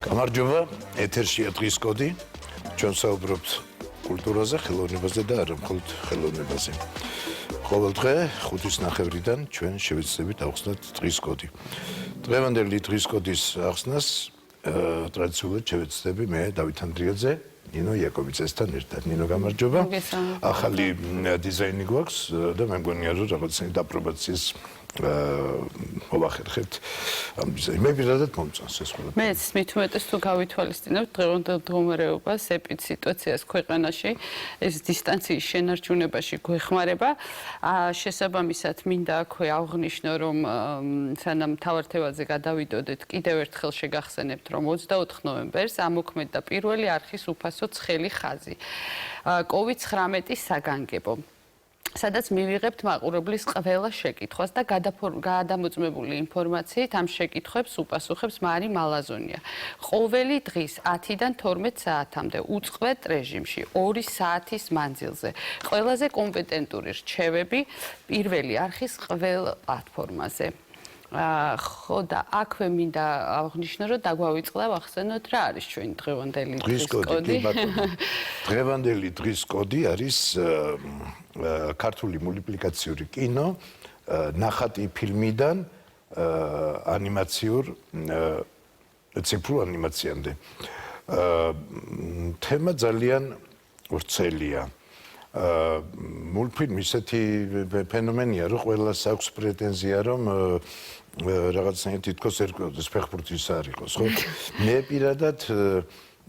გამარჯობა, ეთერშია დღის კოდი. ჩვენ საუბრობთ კულტურაზე, ხელოვნებაზე და არა მხოლოდ ხელოვნებაზე. ყოველდღე 5:30-დან ჩვენ შევეცდებით ავხსნათ დღის კოდი. დღევანდელი დღის კოდის ახსნას ტრადიციულად შევეცდები მე დავით ანდრიაძე, ნინო იაკობიძესთან ერთად. ნინო გამარჯობა. ახალი დიზაინი გვაქვს და მე მგონია რომ რაღაცნაირად აპრობაციის მოვახერხებთ ამ დიზაინს. მე პირადად მომწონს ეს ყველაფერი. მეც მით უმეტეს თუ გავითვალისწინებთ დღევანდელ მდგომარეობას, ეპიდ სიტუაციას ქვეყანაში, ეს დისტანციის შენარჩუნებაში გვეხმარება. შესაბამისად, მინდა აქვე აღვნიშნო, რომ სანამ მთავარ თემაზე გადავიდოდეთ, კიდევ ერთხელ შეგახსენებთ, რომ 24 ნოემბერს ამოქმედდა პირველი არხის უფასო ცხელი ხაზი. COVID-19 საგანგებო. სადაც მივიღებთ მაყურებლის ყველა შეკითხვას და გადამოწმებული ინფორმაციით ამ შეკითხვებს უპასუხებს მარი მალაზონია. ყოველი დღის 10-დან 12 საათამდე უწყვეტ რეჟიმში 2 საათის მანძილზე. ყველაზე კომპეტენტური რჩევები პირველი არხის ყველა პლატფორმაზე. ხო და აქვე მინდა აღვნიშნო, რომ დაგვავიწყდა ვახსენოთ რა არის ჩვენი დღევანდელი დღის კოდი. დღევანდელი დღის კოდი არის ქართული მულტიპლიკაციური კინო, ნახატი ფილმიდან ანიმაციურ ციფრულ ანიმაციამდე. თემა ძალიან ვრცელია. მულტფილმი ისეთი ფენომენია, რომ ყველას აქვს პრეტენზია, რომ რაღაცნაირად თითქოს ერკვევდეს ფეხბურთის არ იყოს, ხო? მე პირადად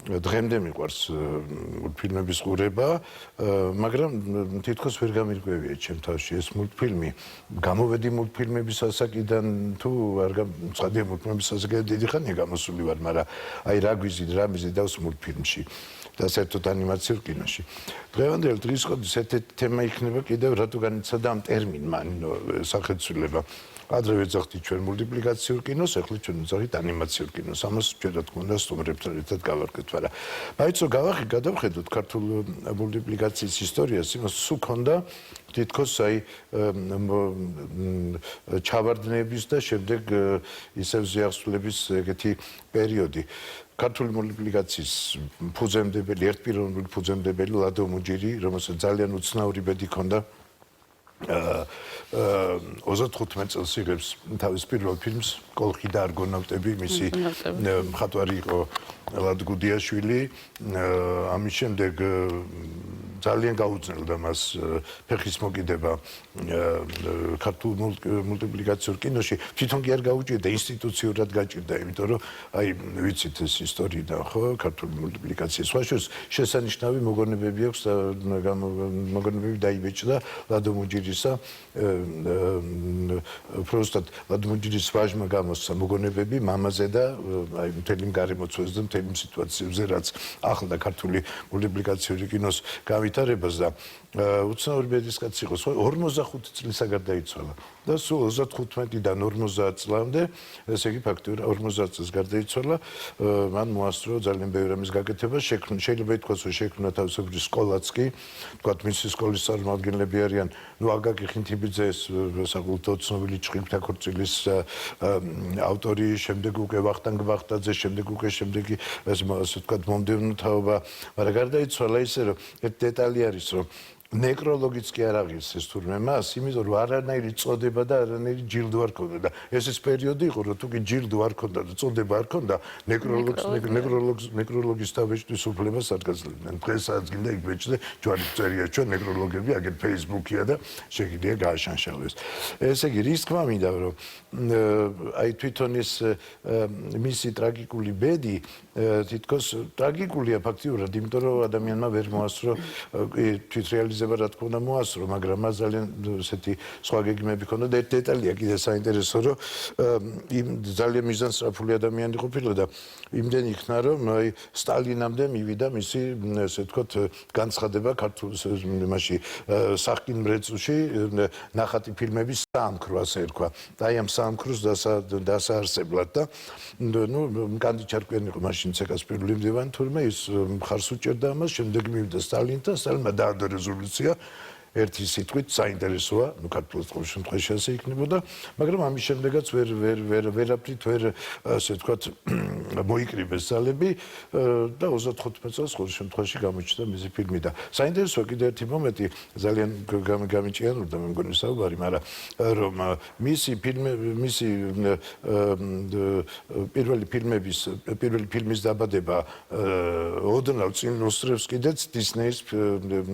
დღემდე მიყვარს მულტფილმების ყურება, მაგრამ თითქოს ვერ გამირკვევია ჩემ თავში ეს მულტფილმი. გამოვედი მულტფილმების ასაკიდან თუ არ გამწადია მულტფილმების ასაკიდან დიდი ხანია გამოსული ვარ, მაგრამ აი რა გვიზიდ, რა მიზიდავს მულტფილმში და საერთოდ ანიმაციურ კინოში. დღევანდელი დღის კოდის ერთ-ერთი თემა იქნება კიდევ რატო განიცადა ამ ტერმინმა სახელწოდება. ადრე ვეძახდით ჩვენ მულტიპლიკაციურ კინოს, ახლა ჩვენ ვეძახით ანიმაციურ კინოს. ამას ჩვენ რა თქმა უნდა სტუმრებთან ერთად გავარკვევთ, მაგრამ მაიცო გადავხედოთ ქართულ მულტიპლიკაციის ისტორიას, იმას სულ ქონდა თითქოს აი ჩავარდნების და შემდეგ ისევ ზიახსვლების ეგეთი პერიოდი. ქართული მულტიპლიკაციის ფუძემდებელი, ერთპიროვნული ფუძემდებელი ლადო მუჯირი, რომელსაც ძალიან უცნაური ბედი ჰქონდა 35 წელს იღებს თავის პირველ ფილმს კოლხი და არგონავტები, მისი მხატვარი იყო ლად გუდიაშვილი. ამის შემდეგ ძალიან გაუძნელდა მას ფეხის მოკიდება ქართულ მულტიპლიკაციურ კინოში. თვითონ კი არ გაუჭირდა, ინსტიტუციურად გაჭირდა, იმიტომ რომ აი ვიცით ეს ისტორიიდან, ხო, ქართული მულტიპლიკაციის სხვაშორის შესანიშნავი მოგონებები აქვს და მოგონებები დაიბეჭდა ლადო მუჯირისა პროსტად ლადო მუჯირის ვაჟმა გამოსცა მოგონებები მამაზე და აი მთელი გარემოცვას და მთელი სიტუაციებზე, რაც ახლა ქართული მულტიპლიკაციური კინოს გავითარებას და უცნაური ბედის კაცი იყო. 45 წლის გარდაიცვალა და სულ 35-დან 50 წლამდე, ესე იგი ფაქტობრივად 50 წელს გარდაიცვალა. მან მოასწრო ძალიან ბევრი რამის გაკეთება, შეიძლება ითქვას, რომ შექმნა თავისებური სკოლაც კი, თქვათ მისი სკოლის წარმომადგენლები არიან აკაკი ხინთიბიძე, საკულტო ცნობილი ჭყინთა ქორწილის ავტორი, შემდეგ უკვე ვახტანგ ვახტაძე, შემდეგ შემდეგი ასე ვთქვათ მომდევნო თაობა, მაგრამ გარდაიცვალა ისე რომ ერთ დეტალი არის, რომ ნეკროლოგიც კი არ აღიარეს თურმე მას, იმიტომ რომ არანაირი წოდება და არანაირი ჯილდო არ ქონდა და ეს პერიოდი იყო, რომ თუ კი ჯილდო არ ქონდა და წოდება არ ქონდა, ნეკროლოგის თავეჭდის უფლებას არ გაძლევდნენ. დღესაც გინდა იქ ბეჭდე, ჯვარი წერია ჩვენ ნეკროლოგები, აგერ Facebook-ია და შეგიძლია გააშანშალოს. ესე იგი, რის თქმა მინდა, რომ აი თვითონ ეს მისი ტრაგიკული ბედი თითქოს ტრაგიკულია ფაქტიურად, იმიტომ რომ ადამიანმა ვერ მოასწრო თვითრეალიზება რა თქმა უნდა მოასწრო, მაგრამ მას ძალიან ესეთი სხვა გეგმები ჰქონდა და ერთ დეტალია კიდე საინტერესო, რომ იმ ძალიან მიზანსწრაფული ადამიანი ყოფილა და იმდენი იქნა, რომ აი სტალინამდე მივიდა მისი ესე ვთქვათ განცხადება ქართულ იმაში სახკინმრეწუში ნახატი ფილმების საამქრო, ასე ერქვა. და აი ამ საამქროს დასაარსებლად და ნუ კანდი ჩარკვიანი იყო მაშინ ცეკას პირველი მდივანი, თურმე ის მხარს უჭერდა ამას, შემდეგ მივიდა სტალინთან, სტალინმა დაადო რეზოლუცია ერთი სიტყვით საინტერესოა, ну ქართულად ყოველ შემთხვევაში ასე იქნებოდა, მაგრამ ამის შემდეგაც ვერაფრით ვერ ასე ვთქვათ მოიკრიბეს ძალები და 35 წელს ყოველ შემთხვევაში გამოჩნდა მისი ფილმი და საინტერესოა კიდევ ერთი მომენტი, ძალიან გამიჭიანურდა მე მგონი საუბარი, მაგრამ რომ მისი პირველი ფილმის დაბადება ოდნავ წინ უსწრებს კიდეც დისნეის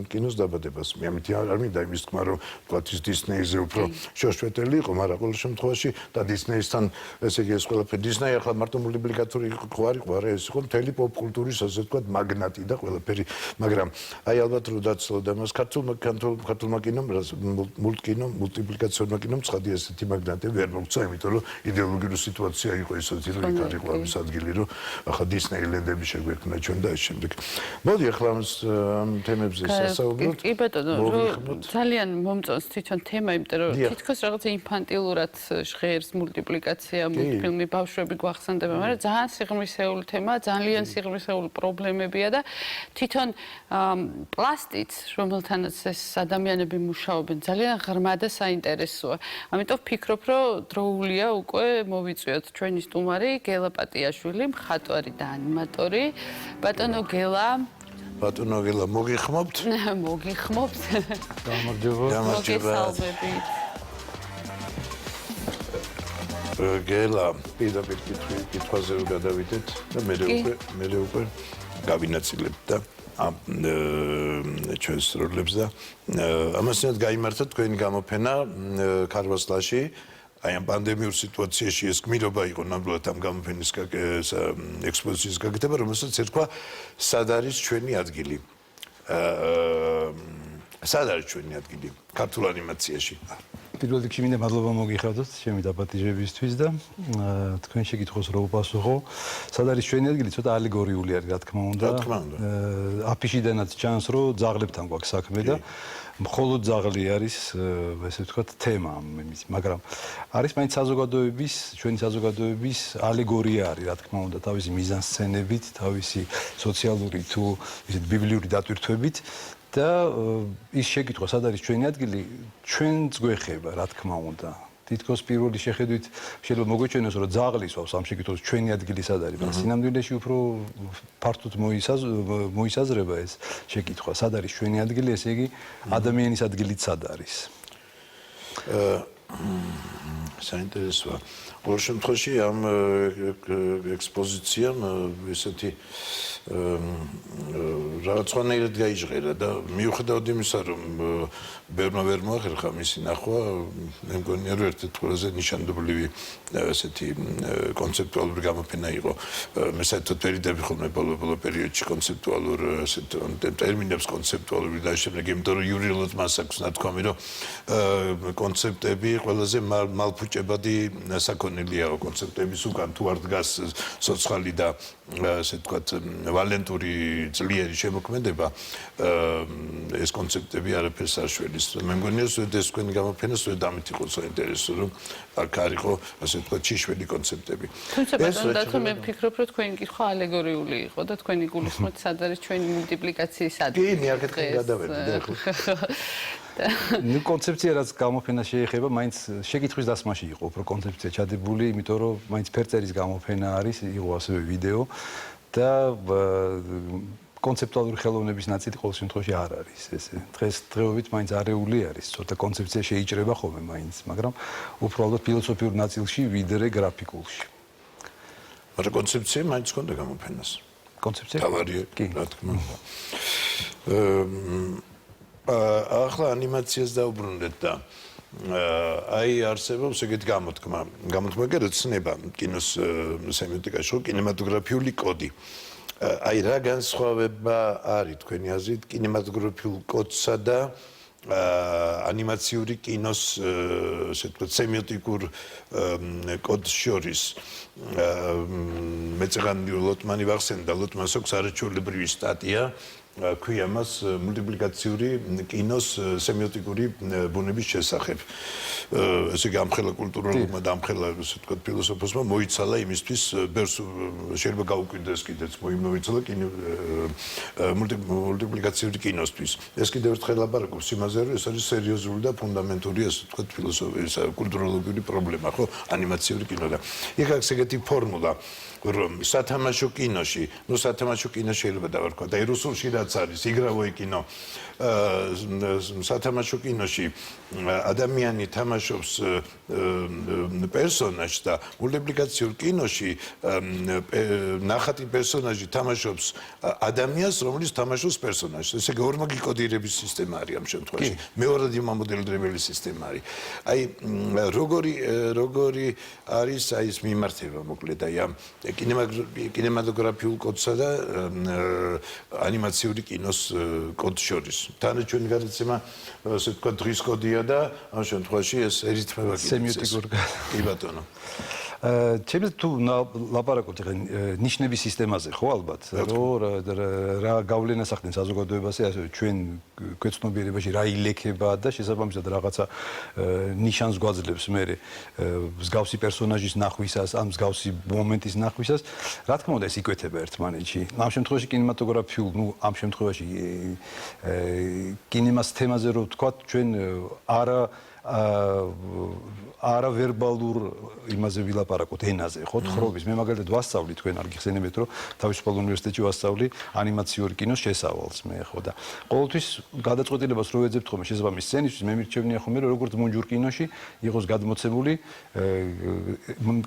კინოს დაბადებას. მე ამითი არ მინდა იმის თქმა, რომ თქვათ ის დისნეიზე უფრო შოშვეტელი იყო, მაგრამ ყოველ შემთხვევაში და დისნეისთან ესე იგი ეს ყველაფერი დისნეი ახლა მარტო მულტიპლიკატორი იყო არ იყო, არა ეს იყო მთელი პოპ კულტურის ასე ვთქვათ მაგნატი და ყველაფერი, მაგრამ აი ალბათ რო დაცლოდა მას ქართულმა კინომ, მულტიპლიკაციურმა კინომ ცხადია ესეთი მაგნატები ვერ მოგცა, იმიტომ რომ იდეოლოგიური სიტუაცია იყო ისეთი, რომ იქ არ იყო ამის ადგილი, რომ ახლა დისნეილენდები შეგვექმნა ჩვენ და ეს შემდეგ. მოდი ახლა ამ თემებზე სასაუბროთ. კი ბატონო, ძალიან მომწონს თვითონ თემა, იმიტომ რომ თითქოს რაღაცა ინფანტილურად ჟღერს მულტიპლიკაცია, მულტფილმი ბავშვები გვახსენდება, მაგრამ ძალიან სიღრმისეული თემაა, ძალიან სიღრმისეული პრობლემებია და თვითონ პლასტიც, რომელთანაც ეს ადამიანები მუშაობენ, ძალიან ღრმა და საინტერესოა. ამიტომ ვფიქრობ, რომ დროულია უკვე მოვიწვიოთ ჩვენი სტუმარი გელა პატიაშვილი, მხატვარი და ანიმატორი. ბატონო გელა, მოგიხმობთ? მოგიხმობთ. გამარჯობა. მოგესალმებით. გელა, პირდაპირ კითხვაზე რომ გადავიდეთ და მე უკვე გავინაწილებთ და ამ ჩვენს როლებს და ამასთანავე გაიმართა თქვენი გამოფენა ქარვასლაში. აი ამ პანდემიურ სიტუაციაში ეს გმირობა იყო ნამდვილად ამ გამოფენის ექსპოზიციის გაკეთება, რომელსაც ერქვა სად არის ჩვენი ადგილი. სად არის ჩვენი ადგილი ქართულ ანიმაციაში? პირველ რიგში მინდა მადლობა მოგიხადოთ ჩემი დაპატიჟებისთვის და თქვენ შეკითხოს რო უპასუხო. სად არის ჩვენი ადგილი? ცოტა ალეგორიული არის, რა თქმა უნდა. აფიშიდანაც ჩანს, რომ ძაღლებთან გვაქვს საქმე და მხოლოდ ძაღლი არის, ესე ვთქვათ, თემა ამის, მაგრამ არის მაინც საზოგადოების, ჩვენი საზოგადოების ალეგორია არის, რა თქმა უნდა, თავისი მიზანსცენებით, თავისი სოციალური თუ ისეთ ბიბლიური დატვირთვებით და ის შეკითხვა, სად არის ჩვენი ადგილი, ჩვენც გვეხება, რა თქმა უნდა. თითქოს პირველი შეხედვით შეიძლება მოგვეჩვენოს, რომ ძაღლის ვავს ამ შეკითხვას ჩვენი ადგილი სად არის, მაგრამ სინამდვილეში უფრო ფართოდ მოისაზრება ეს შეკითხვა, სად არის ჩვენი ადგილი, ესე იგი ადამიანის ადგილიც სად არის. საინტერესოა. ყოველ შემთხვევაში ამ ექსპოზიციამ ესეთი რაღაცნაირად გაიჟღერა და მიუხედავად იმისა, რომ ბევრმა ვერ მოახერხა მისი ნახვა, მე მგონია, რომ ერთ-ერთი ყველაზე ნიშანდობლივი ესეთი კონცეპტუალური გამოფენა იყო. მე საერთოდ ვერიდები ხოლმე ბოლო პერიოდში კონცეპტუალურ ესეთ ტერმინებს კონცეპტუალური და შემდეგ, იმიტომ რომ იურიელოდ მას აქვს ნათქვამი, რომ კონცეპტები ყველაზე მალფუჭებადი საქონელია, კონცეპტების უკან თუ არ დგას სოციალი და ასე ვთქვათ ვალენტური ძლიერი შემოქმედება, ეს კონცეპტები არაფერს არ შველის. მე მგონია, რომ ეს თქვენი გამოფენა სწორედ ამით იყო საინტერესო, რომ აქ არ იყო ასე ვთქვათ ჭიშველი კონცეპტები. თუმცა ბატონო, მე ვფიქრობ, რომ თქვენი კითხვა ალეგორიული იყო და თქვენი გულისხმობთ, სად არის ჩვენი მულტიპლიკაციის ადგილი. კი, მე აქეთქი გადავედი ახლა. ნუ კონცეფცია რაც გამოფენა შეეხება, მაინც შეკითხვის დასმაში იყო უფრო კონცეფცია ჩადებული, იმიტომ რომ მაინც ფერწერის გამოფენა არის, იყო ასევე ვიდეო და კონცეპტუალური ხელოვნების ნაწილი ყოველ შემთხვევაში არ არის ესე. დღესდღეობით მაინც არეული არის, ცოტა კონცეფცია შეიჭრება ხოლმე მაინც, მაგრამ უფრო ალბათ ფილოსოფიურ ნაწილში ვიდრე გრაფიკულში. მაგრამ კონცეფცია მაინც ჰქონდა გამოფენას. კონცეფცია? თავარია, რა თქმა უნდა. ახლა ანიმაციას დაუბრუნდეთ და აი არსებობს ეგეთი გამოთქმა კი როცნება კინოს სემიოტიკაში, კინემატოგრაფიული კოდი. აი რა განსხვავება არის თქვენი აზრით კინემატოგრაფიულ კოდსა და ანიმაციური კინოს ასე ვთქვათ სემიოტიკურ კოდს შორის? მეცღანი ლოტმანი ვახსენდა, ლოტმანს აქვს არაჩვეულებრივი სტატია ქვია მას მულტიპლიკაციური კინოს სემიოტიკური ბუნების შესახებ. ესე იგი ამხელა კულტურალურმა და ამხელა ასე ვთქვათ ფილოსოფოსმა მოიცალა იმისთვის ბერს შეიძლება გაუკვირდეს კიდეც მოიცალა მულტიპლიკაციური კინოსთვის. ეს კიდევ ერთხელ ლაპარაკობს იმაზე, რომ ეს არის სერიოზული და ფუნდამენტური ასე ვთქვათ ფილოსოფიის კულტუროლოგიური პრობლემა, ხო, ანიმაციური კინო და იქ აქვს ეგეთი ფორმულა რომ სათამაშო კინოში, სათამაშო კინო შეიძლება დავარქვა და რუსულში რაც არის, იგრავოი კინო. სათამაშო კინოში ადამიანი თამაშობს პერსონაჟს და მულტიპლიკაციურ კინოში ნახატი პერსონაჟი თამაშობს ადამიანს, რომელიც თამაშობს პერსონაჟს. ესე იგი ორმაგი კოდირების სისტემა არის ამ შემთხვევაში. მეორადი მომოდელირებელი სისტემა არის. აი როგორი არის აი ეს მიმართება მოკლედ აი ამ კინემატოგრაფიულ კოდსა და ანიმაციური კინოს კოდს შორის. თანაჩვენი გადაცემა ასე ვთქვათ დღის კოდია და ამ შემთხვევაში ეს ერითმება სემიოტიკურ კი ბატონო. ჩემს თუ ლაპარაკობთ ახლა ნიშნების სისტემაზე ხო ალბათ რომ რა გავლენას ახდენს საზოგადოებაზე ასე ჩვენ გვეცნობიერებაში რა ილექება და შესაბამისად რაღაცა ნიშანს გვაძლევს მე მსგავსი პერსონაჟის ნახვისას ამ მსგავსი მომენტის ნახვისას რა თქმა უნდა ეს იკვეთება ერთმანეთში ამ შემთხვევაში კინემატოგრაფიულ ამ შემთხვევაში კინემას თემაზე რო ვთქვათ ჩვენ არავერბალურ იმაზე ვილაპარაკოთ ენაზე ხო თხრობის მე მაგალითად ვასწავლი თქვენ არ გიხსენებთ რომ თავისუფალ უნივერსიტეტში ვასწავლი ანიმაციური კინოს შესავალს მე ხო და ყოველთვის გადაწყვეტილებას რო ვეძებთ ხოლმე შესაბამის სცენისთვის მე მირჩევნია ხოლმე რომ როგორც მონჯურ კინოში იყოს გადმოცემული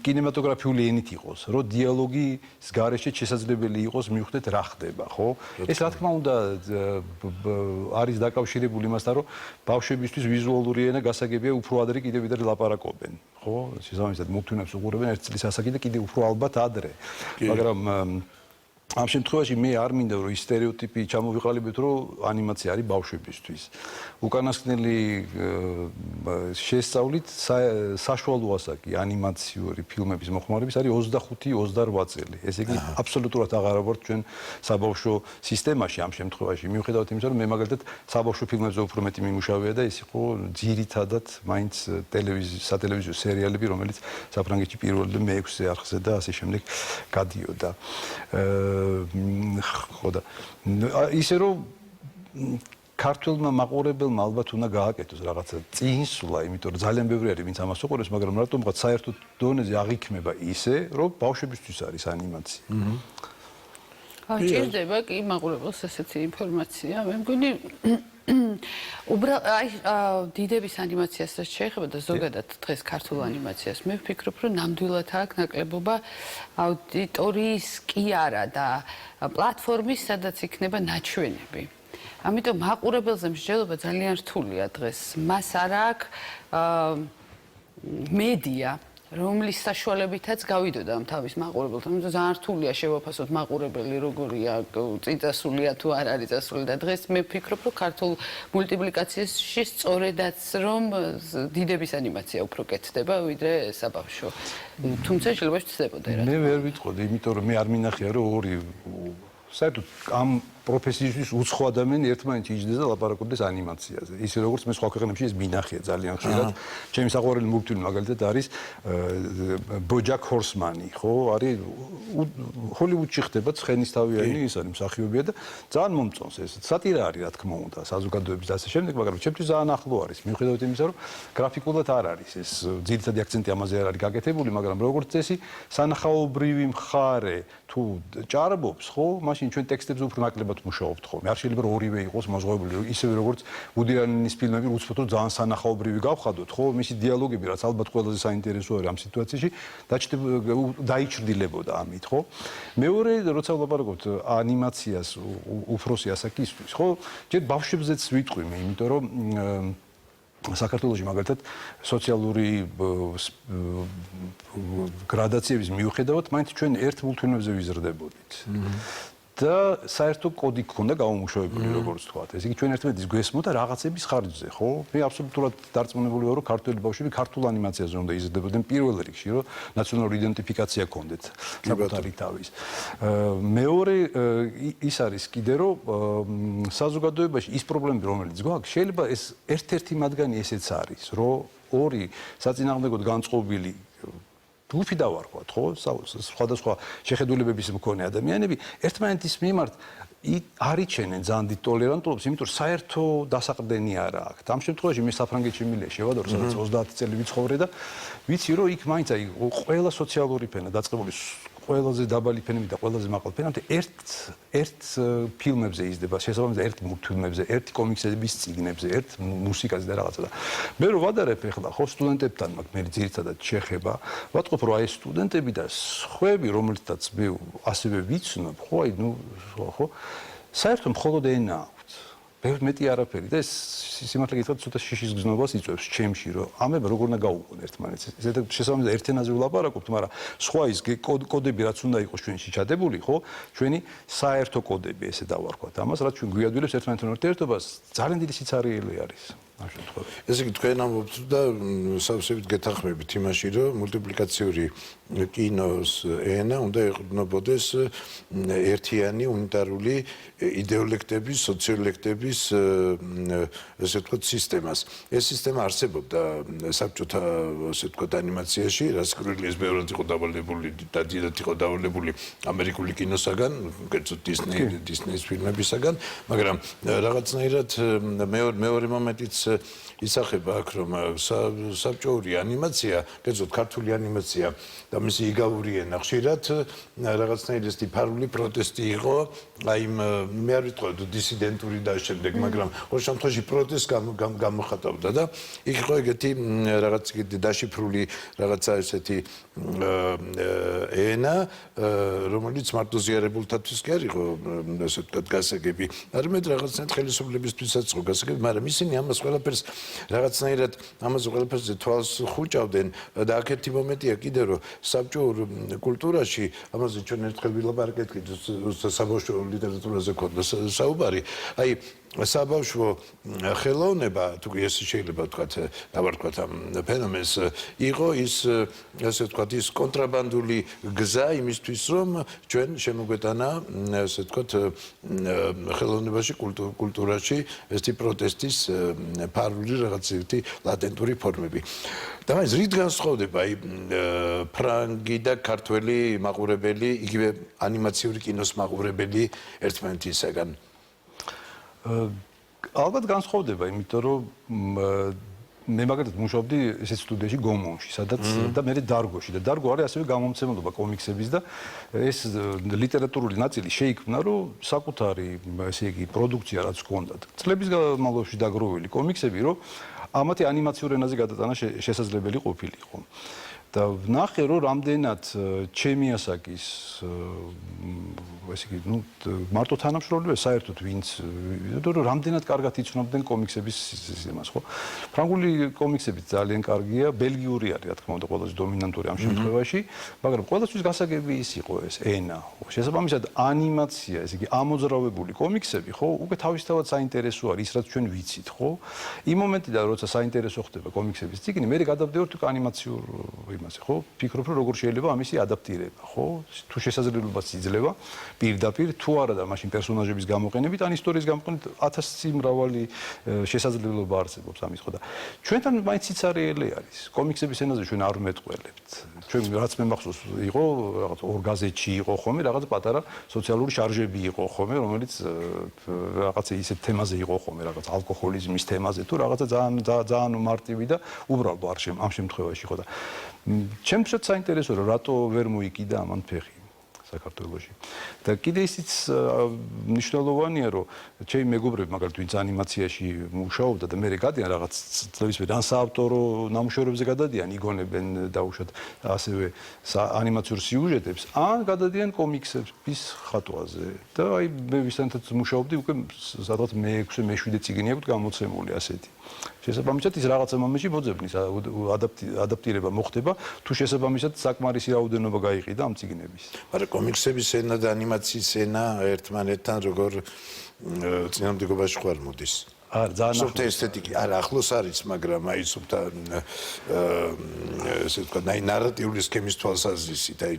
კინემატოგრაფიული ენით იყოს რომ დიალოგის გარეშე შესაძლებელი იყოს მივხვდეთ რა ხდება ხო ეს რა თქმა უნდა არის დაკავშირებული იმასთან რომ ბავშვებისთვის ვიზუალური ენა გასაგებია უფრო ადრე კიდევ ვიდრე ლაპარაკობენ ხო შესაბამისად მობთუნებს უყურებენ ერთ წლის ასაკი და კიდევ უფრო ალბათ ადრე მაგრამ ამ შემთხვევაში მე არ მინდა რომ ის სტერეოტიპი ჩამოვიყალიბოთ რომ ანიმაცია არის ბავშვებისთვის უკანასკნელი შესწავლით საშუალო ასაკი ანიმაციური ფილმების მოხმარების არის 25-28 წელი ესე იგი აბსოლუტურად აღარ ვართ ჩვენ საბავშვო სისტემაში ამ შემთხვევაში მიუხედავად იმისა რომ მე მაგალითად საბავშვო ფილმებზე უფრო მეტი მიმუშავია და ეს იყო ძირითადად მაინც სატელევიზიო სერიალები რომელიც საფრანგეთში პირველ და მე-6 არხზე და ასე შემდეგ გადიოდა ხო და ისე რომ ქართულმა მაყურებელმა ალბათ უნდა გააკეთოს რაღაცა წინსვლა, იმიტომ რომ ძალიან ბევრი არის ვინც ამას უყურებს, მაგრამ რატომღაც საერთოდ დონეზე აღიქმება ისე, რომ ბავშვებისთვის არის ანიმაცია. ჭირდება კი მაყურებელს ესეთი ინფორმაცია. მე მგონი დიდების ანიმაციას რაც შეეხება და ზოგადად დღეს ქართულ ანიმაციას მე ვფიქრობ რომ ნამდვილად აქვს ნაკლებობა აუდიტორიის კი არა და პლატფორმის სადაც იქნება ნაჩვენები. ამიტომ მაყურებელზე მსჯელობა ძალიან რთულია დღეს. მას არ აქვს მედია რომლის საშუალებითაც გავიდოდა ამ თავის მაყურებელთან. ძალიან რთულია შევაფასოთ მაყურებელი როგორია, წიწასულია თუ არ არის წასული და დღეს მე ვფიქრობ, რომ ქართულ მულტიპლიკაციაში სწორედაც რომ დიდების ანიმაცია უფრო კეთდება, ვიდრე საბავშვო. თუმცა შეიძლება შეცდებოდა რა. მე ვერ ვიტყოდი, იმიტომ რომ მე არ მინახია რომ ორი საერთოდ ამ პროფესიისთვის უცხო ადამიანი ერთმანეთში იჯდეს და ლაპარაკობდეს ანიმაციაზე. ისე როგორც მე სხვა ქვეყნებში ეს მინახია ძალიან ხშირად. ჩემი საყვარელი მულტფილმი მაგალითად არის BoJack Horseman-ი, ხო? არის ჰოლივუდში ხდება ცხენისთავიანი ის არის მსახიობია და ძალიან მომწონს ეს. სატირა არის რა თქმა უნდა, საზოგადოების და ასე შემდეგ, მაგრამ ჩემთვის ძალიან ახლო არის. მიუხედავად იმისა, რომ გრაფიკულად არ არის ეს ძირითადი აქცენტი ამაზე არ არის გაკეთებული, მაგრამ როგორც წესი, სანახაობრივი მხარე თუ ჭარბობს, ხო? მაშინ ჩვენ ტექსტებზე უფრო ნაკლებად მუშაობთ ხოლმე. არ შეიძლება რომ ორივე იყოს მოზღობილი, ისევე როგორც ვუდი ალენის ფილმები, უცბად რომ ძალიან სანახაობრივი გავხადოთ, ხო? მისი დიალოგები რაც ალბათ ყველაზე საინტერესო არის ამ სიტუაციაში, დაიჭრდილებოდა ამით, ხო? მეორე, როცა ვლაპარაკობთ ანიმაციას უფროსი ასაკისთვის, ხო? ჯერ ბავშვებზეც ვიტყვი მე, იმიტომ რომ საქართველოში მაგალითად სოციალური გრადაციების მიუხედავად, მაინც ჩვენ ერთ მულტფილმებზე ვიზრდებოდით. და საერთო კოდი გქონდა გამომუშავებული, როგორც თქვა. ესე იგი ჩვენ ერთმანეთის გვესმოდა რაღაცების ხარჯზე, ხო? მე აბსოლუტურად დარწმუნებული ვარ, რომ ქართველი ბავშვები ქართულ ანიმაციაზე უნდა იზრდებოდნენ პირველ რიგში, რომ ნაციონალური იდენტიფიკაცია გქონდეთ საკუთარი თავის. მეორე ის არის კიდე რომ საზოგადოებაში ის პრობლემები რომელიც გვაქვს, შეიძლება ეს ერთ-ერთი მათგანი ესეც არის, რომ ორი საწინააღმდეგოდ განწყობილი ჯგუფი დავარქვათ, ხო? სხვადასხვა შეხედულებების მქონე ადამიანები ერთმანეთის მიმართ არიჩენენ ძალიან დიდ ტოლერანტულობას, იმიტომ რომ საერთო დასაყრდენი არა აქვს. ამ შემთხვევაში მე საფრანგეთში მილია შევადრო, სადაც 30 წელი ვიცხოვრე და ვიცი რომ იქ მაინც აი ყველა სოციალური ფენა დაწყებული ყველაზე დაბალი ფენები და ყველაზე მაყალ ფენამდე ერთ ფილმებზე იზრდება, შესაბამისად ერთ მულტფილმებზე, ერთ კომიქსების წიგნებზე, ერთ მუსიკაზე და რაღაცა და მე რო ვადარებ ეხლა ხო სტუდენტებთან მაგ მე ძირითადად შეხება, ვატყობ რომ აი სტუდენტები და სხვები რომელთაც მე ასევე ვიცნობ, ხო აი ნუ ხო საერთოდ მხოლოდ ენა აქვთ. ბევრ მეტი არაფერი და ეს სიმართლე გითხრათ ცოტა შიშის გზნობას იწვევს ჩემში რომ ამება როგორ უნდა გაუყონ ერთმანეთს. ზედა შესაბამისად ერთ ენაზე ვლაპარაკობთ, მაგრამ სხვა ის კოდები რაც უნდა იყოს ჩვენში ჩადებული, ხო? ჩვენი საერთო კოდები ესე დავარქვათ. ამას რაც ჩვენ გვიადვილებს ერთმანეთთან ურთიერთობას, ძალიან დიდი სიცარიელი არის. ამ შემთხვევაში. ესე იგი თქვენ ამბობთ და სავსებით გეთანხმებით იმაში, რომ მულტიპლიკაციური კინოს ენა უნდა ეყრდნობოდეს ერთიანი უნიტარული იდეოლექტების, სოციოლექტების ესე ვთქვათ სისტემას. ეს სისტემა არსებობდა საბჭოთა ასე ვთქვათ ანიმაციაში, რაც კრილის ბევრად იყო დავალებული და დიდად იყო დავალებული ამერიკული კინოსაგან, კერძოდ დისნეის ფილმებისაგან, მაგრამ რაღაცნაირად მეორე მომენტიც ისახება აქ რომ საბჭოური ანიმაცია, კერძოდ ქართული ანიმაცია და მისი იგავური ენა ხშირად რაღაცნაირი ფარული პროტესტი იყო, აი მე არ ვიტყოდ დისიდენტური და შემდეგ, მაგრამ ორ შემთხვევაში პროტესტს გამოხატავდა და იქ იყო ეგეთი რაღაც დაშიფრული რაღაცა ესეთი ენა, რომელიც მარტოზიარებულთათვის კი არ იყო ასე ვთქვათ გასაგები, არამედ რაღაცნაირად ხელისუფლებისთვისაც იყო გასაგები, მაგრამ ისინი ამას ყველაფერს რაღაცნაირად ამაზე ყველაფერზე თვალს ხუჭავდნენ და აქ ერთი მომენტია კიდე რომ საბჭოურ კულტურაში ამაზე ჩვენ ერთხელ ვილაპარაკეთ საბავშვო ლიტერატურაზე ქონდა საუბარი აი საბავშვო ხელოვნება თუ ეს შეიძლება ვთქვათ დავარქვათ ამ ფენომენს იყო ის ასე ვთქვათ ის კონტრაბანდული გზა იმისთვის რომ ჩვენ შემოგვეტანა ასე ვთქვათ ხელოვნებაში კულტურაში ესეთი პროტესტის ფარული რაღაც ერთი ლატენტური ფორმები და ეს რით განსხვავდება აი ფრანგი და ქართველი მაყურებელი იგივე ანიმაციური კინოს მაყურებელი ერთმანეთისაგან ალბათ განსხვავდება, იმიტომ რომ მე მაგალითად მუშაობდი ესეთ სტუდიაში გომონში, სადაც და მე დარგოში და დარგო არის ასევე გამომცემლობა კომიქსების და ეს ლიტერატურული ნაწილი შეიქმნა, რომ საკუთარი ესე იგი პროდუქცია რაც ჰქონდათ. წლების განმავლობაში დაგროვილი კომიქსები, რომ ამათი ანიმაციურ ენაზე გადატანა შესაძლებელი ყოფილიყო. და ვნახე რომ რამდენად ჩემი ასაკის ესე იგი ნუ მარტო თანამშრომლები საერთოდ ვინც რომ რამდენად კარგად იცნობდნენ კომიქსების სისტემას ხო ფრანგული კომიქსები ძალიან კარგია ბელგიური არის რა თქმა უნდა ყველაზე დომინანტური ამ შემთხვევაში მაგრამ ყველასთვის გასაგები ის იყო ეს ენა შესაბამისად ანიმაცია ესე იგი ამოძრავებული კომიქსები ხო უკვე თავისთავად საინტერესო არის ის რაც ჩვენ ვიცით ხო იმ მომენტიდან როცა საინტერესო ხდება კომიქსების ციგნი მე გადავდივარ თუ ანიმაციურ იმაზე ხო ფიქრობ რომ როგორ შეიძლება ამისი ადაპტირება ხო თუ შესაძლებლობაც იძლევა პირდაპირ თუ არა და მაშინ პერსონაჟების გამოყენებით ან ისტორიის გამოყენებით 1000 მრავალი შესაძლებლობა არსებობს ამის ხო და ჩვენთან მაინც სიცარიელი არის კომიქსების ენაზე ჩვენ არ მეტყველებთ ჩვენ რაც მე მახსოვს იყო რაღაც ორ გაზეთში იყო ხოლმე რაღაც პატარა სოციალური შარჟები იყო ხოლმე რომელიც რაღაცა ისეთ თემაზე იყო ხოლმე რაღაც ალკოჰოლიზმის თემაზე თუ რაღაცა ძალიან მარტივი და უბრალო არ ამ შემთხვევაში ხო და ჩემსაც საინტერესოა რომ რატო ვერ მოიკიდა ამან ფეხი საქართველოში და კიდე ისიც მნიშვნელოვანია რომ ჩემი მეგობრები მაგალითად ვინც ანიმაციაში მუშაობდა და მე გადიან რაღაც წლების მერე ან საავტორო ნამუშევრებზე გადადიან იგონებენ დაუშვათ ასევე ანიმაციურ სიუჟეტებს ან გადადიან კომიქსების ხატვაზე და აი მე ვისთანაც მუშაობდი უკვე სადღაც მე-6 მე-7 წიგნი აქვს გამოცემული ასეთი შესაბამისად ის რაღაცა მომენტში მოძებნის ადაპტირება მოხდება თუ შესაბამისად საკმარისი რაოდენობა გაიყიდა ამ წიგნების მაგრამ კომიქსების ენა და ანიმაციის ენა ერთმანეთთან როგორ წინამდებობაში ხარ მოდის? ძალიან სოფტ ესთეტიკი არა ახლოს არის, მაგრამ აი სუფთან ესე ვთქვათ, აი ნარატიული სქემის თვალსაზრისით, აი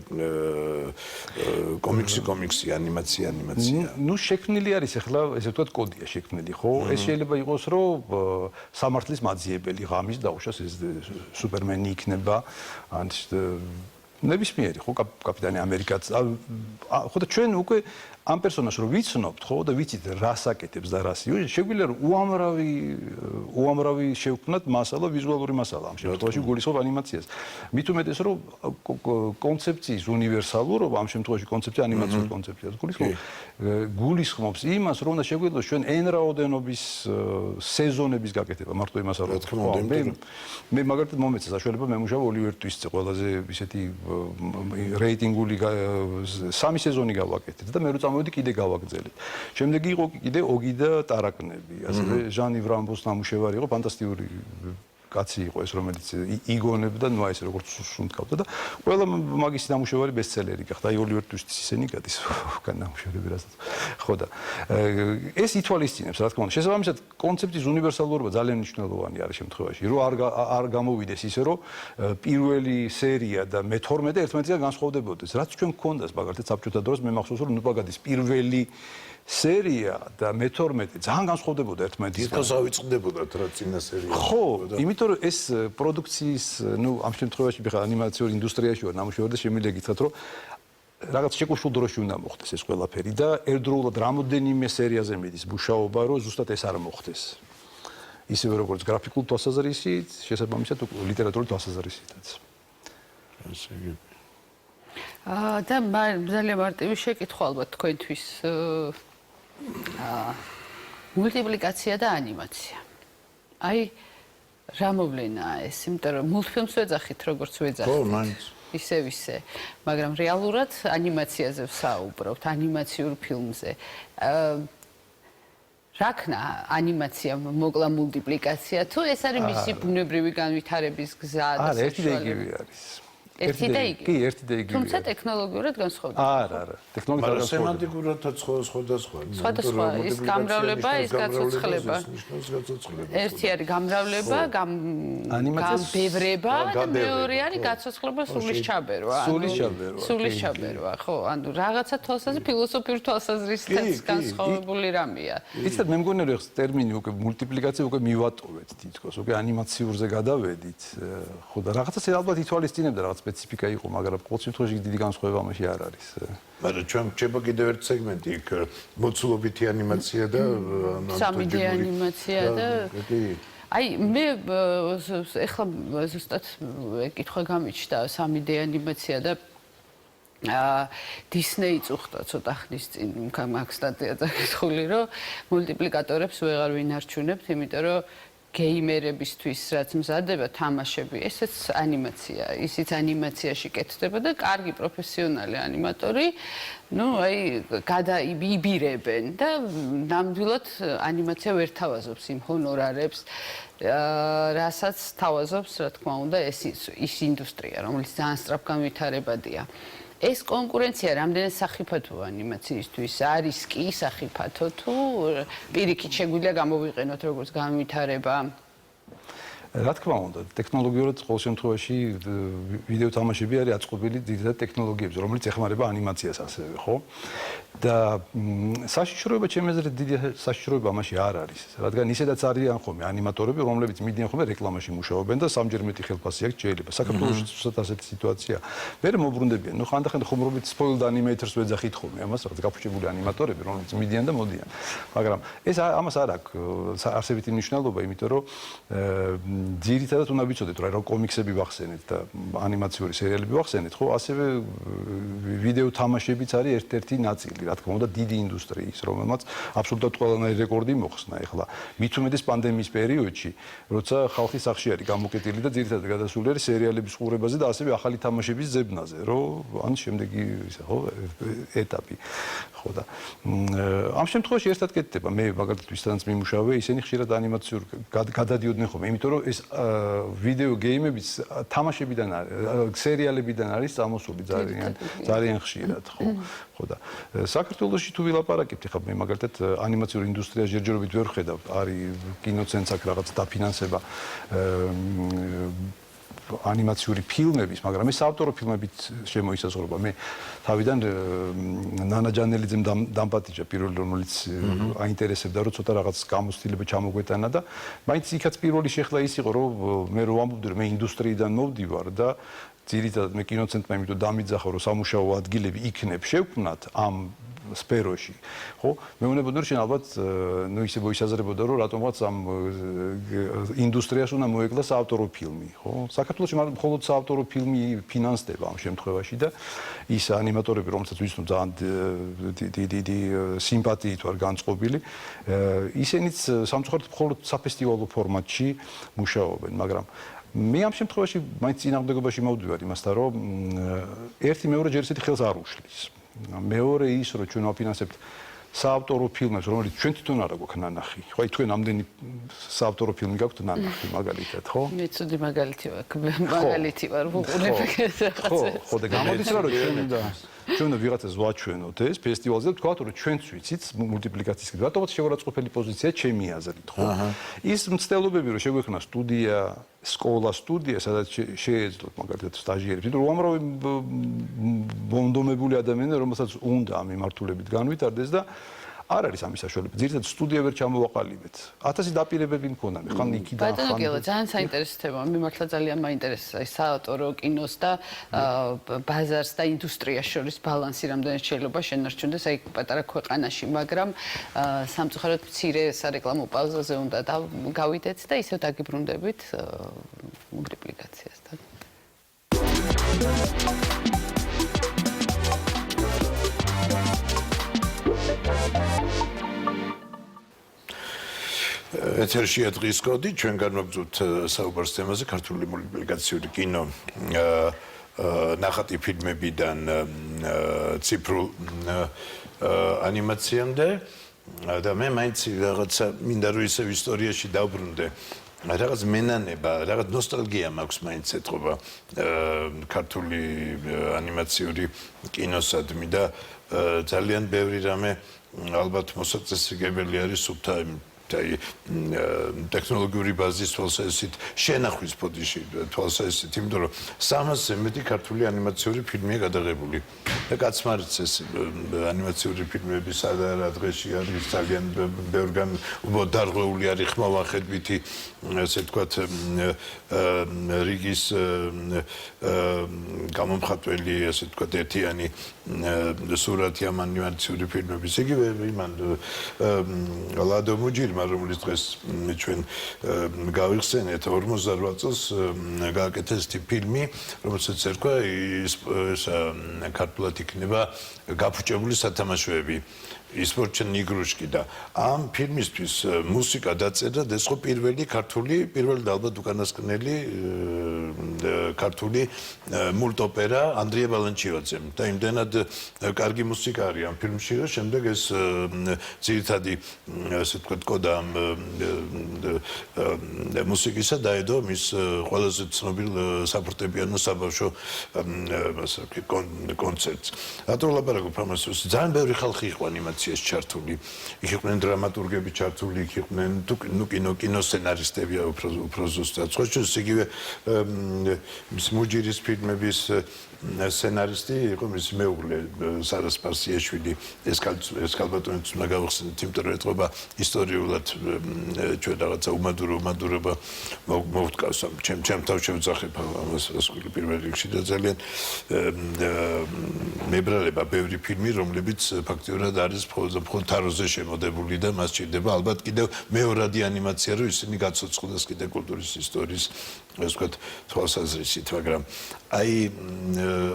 კომიქსი, ანიმაცია. ნუ შექმნილი არის ახლა ესე ვთქვათ კოდია შექმნილი, ხო? ეს შეიძლება იყოს, რომ სამართლის მაძიებელი ღამის დაუშვას ეს სუპერმენი იქნება, ან ნებისმიერი, ხო, კაპიტანი ამერიკაც. ხო და ჩვენ უკვე ამ პერსონაჟს რო ვიცნობთ, ხო, და ვიცით რას აკეთებს და რას იუჟი, შეგვიძლია რომ უამრავი შევქმნათ მასალა, ვიზუალური მასალა ამ შემთხვევაში გულისხმობ ანიმაციას. მით უმეტეს რომ კონცეფციის უნივერსალურობა ამ შემთხვევაში კონცეფცია ანიმაციური კონცეფციას გულისხმობს იმას, რომ უნდა შეგვიძლიოს ჩვენ n რაოდენობის სეზონების გაკეთება მარტო იმას არ მე მაგალითად მომეცა საშუალება მე მუშაობ ოლივერ ტვისტზე ყველაზე ისეთი რეიტინგული 3 სეზონი გავაკეთეთ და მე რო მოვიდი კიდე გავაგრძელეთ. შემდეგ იყო კიდე ოგი და ტარაკნები, ასევე ჟან ივ რამბოს ნამუშევარი იყო, ფანტასტიკური კაცი იყო ეს, რომელიც იგონებდა, ნუ აი ეს როგორც სუნთქავდა და ყველა მაგისი ნამუშევარი ბესტსელერი გახდა. აი ოლივერ ტვისტის ისენი გადის უკან ნამუშევრები რასაც. ხო და ეს ითვალისწინებს, რა თქმა უნდა, შესაბამისად კონცეფციის უნივერსალურობა ძალიან მნიშვნელოვანი არის შემთხვევაში, რომ არ გამოვიდეს ისე, რომ პირველი სერია და მე-12 ერთმანეთისგან განსხვავდებოდეს. რაც ჩვენ გქონდას მაგალითად საბჭოთა დროს მე მახსოვს, რომ ნუპაგადის პირველი სერია და მე-12 ძალიან განსხვავდებოდა ერთმანეთისგან. თვითონ ავიწყდებოდათ რა წინა სერია. ხო, იმიტომ რომ ეს პროდუქციის, ნუ ამ შემთხვევაში ხა ანიმაციურ ინდუსტრიაში ვარ ნამუშევარი და შემიძლია გითხრათ, რომ რაღაც შეკუშულ დროში უნდა მოხდეს ეს ყველაფერი და ერთდროულად რამოდენიმე სერიაზე მიდის მუშაობა, რომ ზუსტად ეს არ მოხდეს. ისევე როგორც გრაფიკულ თვალსაზრისით, შესაბამისად ლიტერატურული თვალსაზრისითაც. ასე იგი. და ძალიან მარტივი შეკითხვა ალბათ თქვენთვის მულტიპლიკაცია და ანიმაცია. აი რა მოვლენაა ეს, იმიტომ რომ მულტფილმს ვეძახით, როგორც ვეძახით. ხო, მაინც. ისე, მაგრამ რეალურად ანიმაციაზე ვსაუბრობთ, ანიმაციურ ფილმზე. რაკნა ანიმაცია მოკლა მულტიპლიკაცია თუ ეს არის მისი ბუნებრივი განვითარების გზა და არა, ერთი და იგივე არის. ერთი და იგივე. კი, ერთი და იგივე. თუმცა ტექნოლოგიურად განსხვავდება. არა, ტექნოლოგიურად მაგრამ სემანტიკურადაც სხვადასხვა. სხვადასხვა ის გამრავლება, ის გაცოცხლება. ერთი არის გამრავლება, გამბევრება და მეორე არის გაცოცხლება, სულის ჩაბერვა. სულის ჩაბერვა, ხო, ანუ რაღაცა თვალსაზრისით, ფილოსოფიურ თვალსაზრისითაც განსხვავებული რამეა. იცით, მე მგონია რომ ეს ტერმინი უკვე მულტიპლიკაცია უკვე მივატოვეთ თითქოს, უკვე ანიმაციურზე გადავედით. ხო და რაღაცას ალბათ ითვალისწინებდა რაღაც სპეციფიკა იყო, მაგრამ ყოველ შემთხვევაში დიდი განსხვავება ამაში არ არის. მაგრამ ჩვენ გვჭება კიდევ ერთი სეგმენტი იქ მოცულობითი ანიმაცია და 3D ანიმაცია და აი მე ეხლა ზუსტად კითხვა გამიჩნდა 3D ანიმაცია და დისნეი წუხდა ცოტა ხნის წინ მაგ სტატიაზე გითხული რომ მულტიპლიკატორებს ვეღარ ვინარჩუნებთ, იმიტომ რომ გეიმერებისთვის რაც მზადდება თამაშები, ესეც ანიმაცია, ისიც ანიმაციაში კეთდება და კარგი პროფესიონალი ანიმატორი, ნუ აი გადაიბირებენ და ნამდვილად ანიმაცია ვერ თავაზობს იმ ჰონორარებს, რასაც თავაზობს, რა თქმა უნდა, ის ინდუსტრია, რომელიც ძალიან სწრაფ განვითარებადია. ეს კონკურენცია რამდენად სახიფათოა ანიმაციისთვის? არის კი სახიფათო თუ პირიქით შეგვიძლია გამოვიყენოთ როგორც განვითარება? რა თქმა უნდა, ტექნოლოგიურად ყოველ შემთხვევაში ვიდეო თამაშები არის აწყობილი დიდად ტექნოლოგიებზე, რომელიც ეხმარება ანიმაციას ასევე, ხო? და საშიშროება ჩემი აზრით დიდი საშიშროება ამაში არ არის, რადგან ისედაც არიან ხოლმე ანიმატორები, რომლებიც მიდიან ხოლმე რეკლამაში მუშაობენ და სამჯერ მეტი ხელფასი აქვს შეიძლება. საქართველოში უბრალოდ ასეთი სიტუაცია. მე მოbrunდებიან, ნუ ხანდახან ხუმრობით spoiled animators ვეძახით ხოლმე ამას, რაღაც გაფუჭებული ანიმატორები, რომლებიც მიდიან და მოდიან. მაგრამ ეს ამას არ აქვს არსებითი მნიშვნელობა, იმიტომ რომ ძირითადად უნდა ვიცოდეთ, რომ კომიქსები ვახსენეთ და ანიმაციური სერიალები ვახსენეთ, ხო, ასევე ვიდეო თამაშებიც არის ერთ-ერთი ნაწილი, კი რა თქმა უნდა დიდი ინდუსტრიის, რომელმაც აბსოლუტურად ყველანაირი რეკორდი მოხსნა ეხლა. მით უმეტეს პანდემიის პერიოდში, როცა ხალხი სახში არის გამოკეტილი და ძირითადად გადასული არის სერიალების ყურებაზე და ასევე ახალი თამაშების ძებნაზე, რომ ან შემდეგი ისა ხო ეტაპი. ხო და ამ შემთხვევაში ერთად კეთდება მე მაგალითად ვისთანაც მიმუშავე ისინი ხშირად ანიმაციურ გადადიოდნენ ხოლმე იმიტომ რომ ეს ვიდეო გეიმებიც თამაშებიდან არის სერიალებიდან არის წამოსული ძალიან ხშირად ხო ხო და საქართველოში თუ ვილაპარაკებთ ხა მე მაგალითად ანიმაციურ ინდუსტრიას ჯერჯერობით ვერ ვხედავ არის კინოცენტრს აქ რაღაც დაფინანსება ანიმაციური ფილმების, მაგრამ ეს ავტორო ფილმებით შემოისაზღვრება. მე თავიდან ნანა ჯანელიძემ დამპატიჟა პირველი რომელიც აინტერესებდა რომ ცოტა რაღაც გამოცდილება ჩამოგვეტანა და მაინც იქაც პირველი შეხლა ის იყო რომ მე რო ვამბობდი რომ მე ინდუსტრიიდან მოვდივარ და ძირითადად მე კინოცენტრმა იმიტომ დამიძახა რომ სამუშაო ადგილები იქნებ შევქმნათ ამ სფეროში, ხო? მეუბნებოდი რომ შენ ალბათ ნუ ისე მოისაზრებოდა რომ რატომღაც ამ ინდუსტრიას უნდა მოეკლას ავტორო ფილმი, ხო? საქართველოში მხოლოდ საავტორო ფილმი ფინანსდება ამ შემთხვევაში და ის ანიმატორები რომელსაც ვიცნობ ძალიან დიდი სიმპათიით ვარ განწყობილი, ისინიც სამწუხაროდ მხოლოდ საფესტივალო ფორმატში მუშაობენ, მაგრამ მე ამ შემთხვევაში მაინც წინააღმდეგობაში მოვდივარ იმასთან რომ ერთი მეორე ჯერ ისეთი ხელს არ უშლის. მეორე ის რომ ჩვენ ვაფინანსებთ საავტორო ფილმებს რომელიც ჩვენ თვითონ არ გვაქვს ნანახი ხო აი თქვენ ამდენი საავტორო ფილმი გაქვთ ნანახი მაგალითად ხო მე ცუდი მაგალითი ვარ ვუყურებ რაღაცას ხო და გამოდის რომ ჩვენ უნდა ვიღაცას ვაჩვენოთ ეს ფესტივალზე და თქვათ რომ ჩვენც ვიცით მულტიპლიკაციის კითხვა რატომაც შეურაცხყოფელი პოზიცია ჩემი აზრით ხო ის მცდელობები რომ შეგვექნა სტუდია სკოლა სტუდია სადაც შეეძლოთ მაგალითად სტაჟიერებს იმიტომ რომ უამრავი ბონდომებული ადამიანები რომელსაც უნდა ამ მიმართულებით განვითარდეს და არ არის ამის საშუალება. ძირითადად სტუდია ვერ ჩამოვაყალიბეთ. 1000 დაპირებები მქონდა მე ხან იქიდან ხან ბატონო გელა ძალიან საინტერესო თემა. მიმართლა ძალიან მაინტერესებს აი საავტორო კინოს და ბაზარს და ინდუსტრიას შორის ბალანსი რამდენად შეიძლება შენარჩუნდეს აი პატარა ქვეყანაში, მაგრამ სამწუხაროდ მცირე სარეკლამო პაუზაზე უნდა გავიდეთ და ისევ დაგიბრუნდებით მულტიპლიკაციასთან. ეთერშია დღის კოდი, ჩვენ განვაგრძობთ საუბარს თემაზე ქართული მულტიპლიკაციური კინო ნახატი ფილმებიდან ციფრულ ანიმაციამდე და მე მაინც რაღაცა მინდა რომ ისევ ისტორიაში დავბრუნდე რაღაც მენანება, რაღაც ნოსტალგია მაქვს მაინც ეთყობა ქართული ანიმაციური კინოსადმი და ძალიან ბევრი რამე ალბათ მოსაწესრიგებელი არის სუფთა აი ტექნოლოგიური ბაზის თვალსაზრისით შენახვის ფოდიში თვალსაზრისით იმიტომ რომ 300-ზე მეტი ქართული ანიმაციური ფილმია გადაღებული და კაცმარიც ეს ანიმაციური ფილმები სადაა დღეში არის ძალიან ბევრგან დარღვეული არის ხმოვანხედვითი ასე ვთქვათ რიგის გამომხატველი ასე ვთქვათ ერთიანი სურათი ამ ანიმაციური ფილმების იგივე იმან ლადო მუჯირმა რომლის დღეს ჩვენ გავიხსენეთ 48 წელს გააკეთეს ფილმი რომელსაც ერქვა ის ქართულად იქნება გაფუჭებული სათამაშოები ისპორჩენ ნიგრუშკი და ამ ფილმისთვის მუსიკა დაწერა და ეს ხო პირველი და ალბათ უკანასკნელი ქართული მულტოპერა ანდრია ბალანჩივაძემ და იმდენად კარგი მუსიკა არის ამ ფილმში რომ შემდეგ ეს ძირითადი ასე ვთქვათ კოდა ამ მუსიკისა დაედო მის ყველაზე ცნობილ საფორტეპიანო საბავშვო კონცერტს. რატო ვლაპარაკობ ამას? ძალიან ბევრი ხალხი იყო ანიმაციას ჩართული. იქ იყვნენ დრამატურგები ჩართული, იქ იყვნენ კინოსცენარისტები უფრო ზუსტად. ხო შეიძლება იგივე მის მუჯირის ფილმების სცენარისტი იყო მის მეუღლე სარა სპარსიაშვილი ეს კალბატონიც უნდა გავახსენოთ იმიტომ რომ ეთყობა ისტორიულად ჩვენ რაღაცა უმადურობა მოვთქავს ჩემ თავ შევძახებ ამას პირველ რიგში და ძალიან მებრალება ბევრი ფილმი რომლებიც ფაქტიურად არის მხოლოდ თაროზე შემოდებული და მას ჭირდება ალბათ კიდევ მეორადი ანიმაცია რომ ისინი გაცოცხლდეს კიდე კულტურის ისტორიის ასე ვთქვათ თვალსაზრისით მაგრამ აი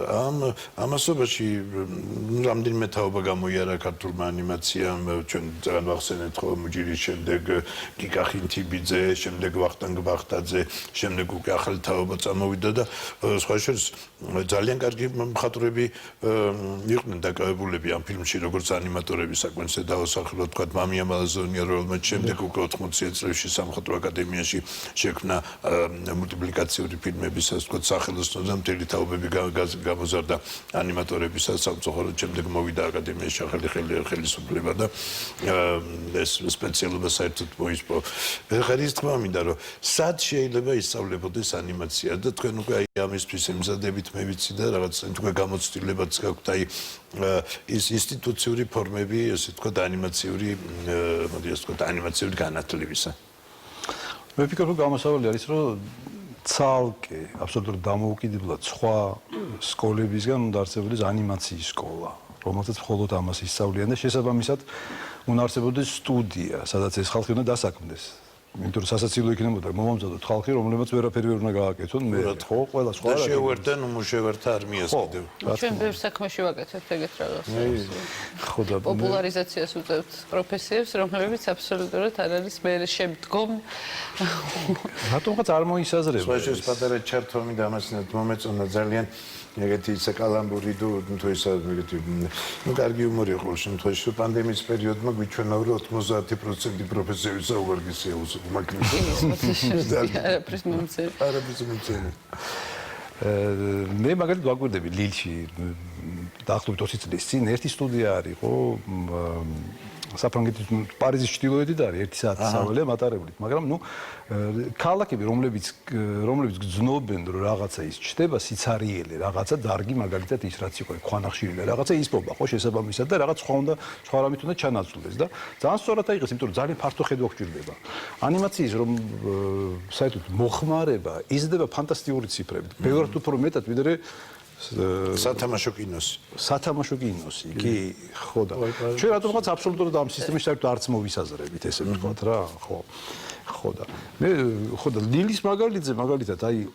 ამ ამასობაში რამდენიმე თაობა გამოიარა ქართულმა ანიმაციამ, ჩვენ ძალიან ვახსენეთ ხო მუჯირის შემდეგ გიკა ხინთიბიძე, შემდეგ ვახტანგ ბახტაძე, შემდეგ უკვე ახალი თაობა წამოვიდა და სხვა შორის ძალიან კარგი მხატვრები იყვნენ დაკავებულები ამ ფილმში, როგორც ანიმატორები საკვენზე დაასახელოთ, თქვა მამია მალაზონია, რომელმაც შემდეგ უკვე 80-იან წლებში სამხატვრო აკადემიაში შექმნა მულტიპლიკაციური ფილმებისაც, თქვა სახელოსნო და მთელი თაობები გამოზარდა ანიმატორებისაც სამწუხაროდ შემდეგ მოვიდა აკადემიაში ახალი ხელისუფლება და ეს სპეციალობა საერთოდ მოისპო. ეხლა ის თქმა მინდა რომ სად შეიძლება ისწავლებოდეს ანიმაცია და თქვენ უკვე აი ამისთვის ემზადებით მე ვიცი და რაღაც თქვენ გამოცდილებაც გაქვთ აი ის ინსტიტუციური ფორმები ესე თქვა ანიმაციური მოდი ასე თქვა ანიმაციური განათლებისა. მე ვფიქრობ რომ გამოსავალი არის რომ ცალკე აბსოლუტურად დამოუკიდებლად სხვა სკოლებისგან უნდა არსებობდეს ანიმაციის სკოლა, რომელსაც მხოლოდ ამას ისწავლიან და შესაბამისად უნდა არსებობდეს სტუდია, სადაც ეს ხალხი უნდა დასაქმდეს. იმიტომ რომ სასაცილო იქნებოდა მომამზადოთ ხალხი, რომლებიც ვერაფერი ვერ უნდა გააკეთონ, მე ხო, ყველა სხვა და შევერთენ უმუშევერთა არმიას კიდევ. ჩვენ ბევრ საქმეში ვაკეთებთ ეგეთ რაღაცას. ხო და პოპულარიზაციას უწევთ პროფესიებს, რომლებიც აბსოლუტურად არ არის მე შემდგომ. რატომღაც არ მოისაზრება. სხვა შორის პატარა ჩართომი და ამასინათ მომეწონა ძალიან ეგეთი ისა კალამბური თუ ისა ეგეთი ну კარგი იუმორი ყოველ შემთხვევაში რომ პანდემიის პერიოდმა გვიჩვენა რომ 90% პროფესიების საუბარგისია უმაგნიო არაფრის მომწე მე მაგალითად ვაკვირდები ლილში დაახლოებით 20 წლის წინ ერთი სტუდია არის ხო საფრანგეთის პარიზის ჩრდილოეთით არის 1 საათი სავალია მატარებლით, მაგრამ ნუ ქალაქები რომლებიც გძნობენ რომ რაღაცა ის ჩდება სიცარიელე, რაღაცა დარგი მაგალითად ის რაც იყო ქვანახშირი რაღაცა ისპობა ხო შესაბამისად და რაღაც სხვა რამით უნდა ჩანაცვლდეს და ძალიან სწორად აიღეს, იმიტომ რომ ძალიან ფართო ხედვა გვჭირდება. ანიმაციის რომ საერთოდ მოხმარება იზრდება ფანტასტიკური ციფრებით. ბევრად უფრო მეტად ვიდრე სათამაშო კინოსი. სათამაშო კინოსი, კი, ხო და ჩვენ რატომღაც აბსოლუტურად ამ სისტემაში საერთოდ არც მოვისაზრებით, ესე ვთქვათ რა, ხო. ხო და მე ხო და ლილის მაგალითად აი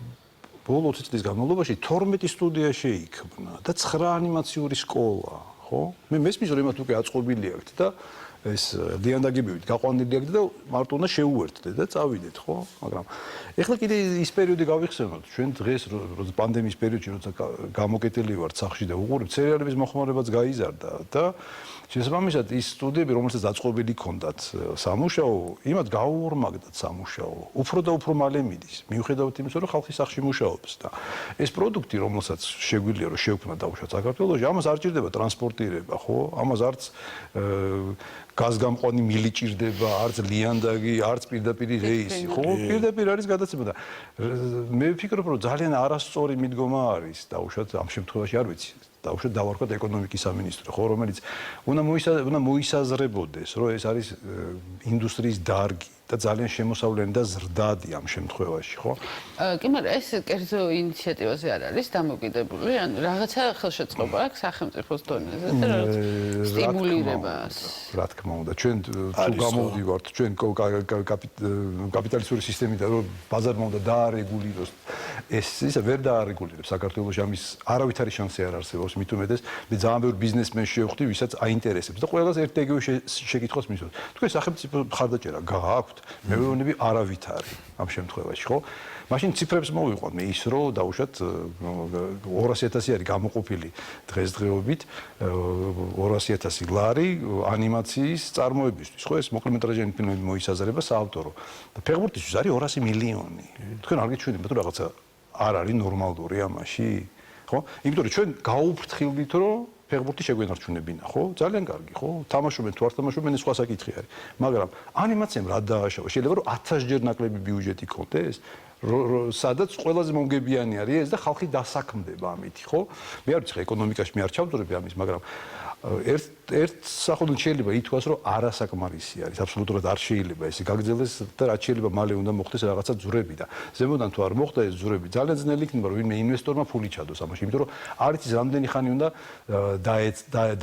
ბოლო 20 წლის განმავლობაში 12 სტუდია შეიქმნა და 9 ანიმაციური სკოლა, ხო? მე მესმის რომ იმათ უკვე აწყობილი აქვთ და ეს დიანდაგებივით გაყვანილი აქვთ და მარტო უნდა შეუერთდეთ და წავიდეთ, ხო? მაგრამ ეხლა კიდე ის პერიოდი გავიხსენოთ, ჩვენ დღეს პანდემიის პერიოდში როცა გამოკეტილი ვართ სახლში და უყურებთ სერიალების მოხმარებაც გაიზარდა და შესაბამისად ის სტუდიები რომელსაც აწყობილი ჰქონდათ სამუშაო, იმათ გაუორმაგდათ სამუშაო, უფრო და უფრო მალე მიდის. მიუხედავად იმისა, რომ ხალხი სახლში მუშაობს და ეს პროდუქტი, რომელსაც შეგვიძლია რომ შევქმნა დაუშვათ საქართველოში, ამას არ ჭირდება ტრანსპორტირება, ხო? ამას არც გაზგამყვანი მილი ჭირდება, არც ლიანდაგი, არც პირდაპირ რეისი, ხო? პირდაპირ არის გადაცემა და მე ვფიქრობ, რომ ძალიან არასწორი მიდგომა არის დაუშვათ ამ შემთხვევაში არ ვიცი. დაუშვათ დავარქვათ ეკონომიკის სამინისტრო, ხო, რომელიც უნდა მოისაზრებოდეს, რომ ეს არის ინდუსტრიის დარგი და ძალიან შემოსავლიანი და ზრდადი ამ შემთხვევაში, ხო? კი, მაგრამ ეს კერძო ინიციატივაზე არ არის დამოკიდებული, ანუ რაღაცა ხელშეწყობა აქვს სახელმწიფოს დონეზე და რაღაც სტიმულირებას. რა თქმა უნდა, ჩვენ თუ გამოვდივართ, ჩვენ კაპიტალისტური სისტემიდან, რომ ბაზარმა უნდა დაარეგულიროს, ეს ისა ვერ დაარეგულირებს საქართველოში ამის არავითარი შანსი არ არსებობს, მით უმეტეს მე ძალიან ბევრ ბიზნესმენს შევხვდი, ვისაც აინტერესებს და ყველას ერთ იგივე შეკითხვას მისვათ. თქვენ სახელმწიფო მხარდაჭერა გააქვთ? მეურნეობები არავითარი ამ შემთხვევაში, ხო? მაშინ ციფრებს მოვიყვან მე ის რომ დაუშვათ 200,000 არის გამოყოფილი დღესდღეობით 200,000 ლარი ანიმაციის წარმოებისთვის, ხო? ეს მოკლემეტრაჟიანი ფილმები მოისაზრება საავტორო. და ფეხბურთისთვის არის 200 მილიონი. თქვენ არ გიჩვენებთ რომ რაღაცა არ არის ნორმალური ამაში, ხო? იმიტომ რომ ჩვენ გაუფრთხილდით რომ ფეხბურთი შეგვენარჩუნებინა, ხო? ძალიან კარგი, ხო? თამაშობენ თუ არ თამაშობენ, ეს სხვა საკითხი არის. მაგრამ ანიმაციამ რა დააშავა? შეიძლება რომ 1000 ჯერ ნაკლები ბიუჯეტი ქონდეს, სადაც ყველაზე მომგებიანი არის ეს და ხალხი დასაქმდება ამით, ხო? მე არ ვიცი, ეკონომიკაში მე არ ჩავდვრები ამის, მაგრამ ერთ სახელმწიფო შეიძლება ითქვას, რომ არასაკმარისი არის, აბსოლუტურად არ შეიძლება ესე გაგრძელდეს და რაც შეიძლება მალე უნდა მოხდეს რაღაცა ძვრები და ზემოდან თუ არ მოხდა ეს ძვრები, ძალიან ძნელი იქნება, რომ ვინმე ინვესტორმა ფული ჩადოს ამაში, იმიტომ რომ არ იცის რამდენი ხანი უნდა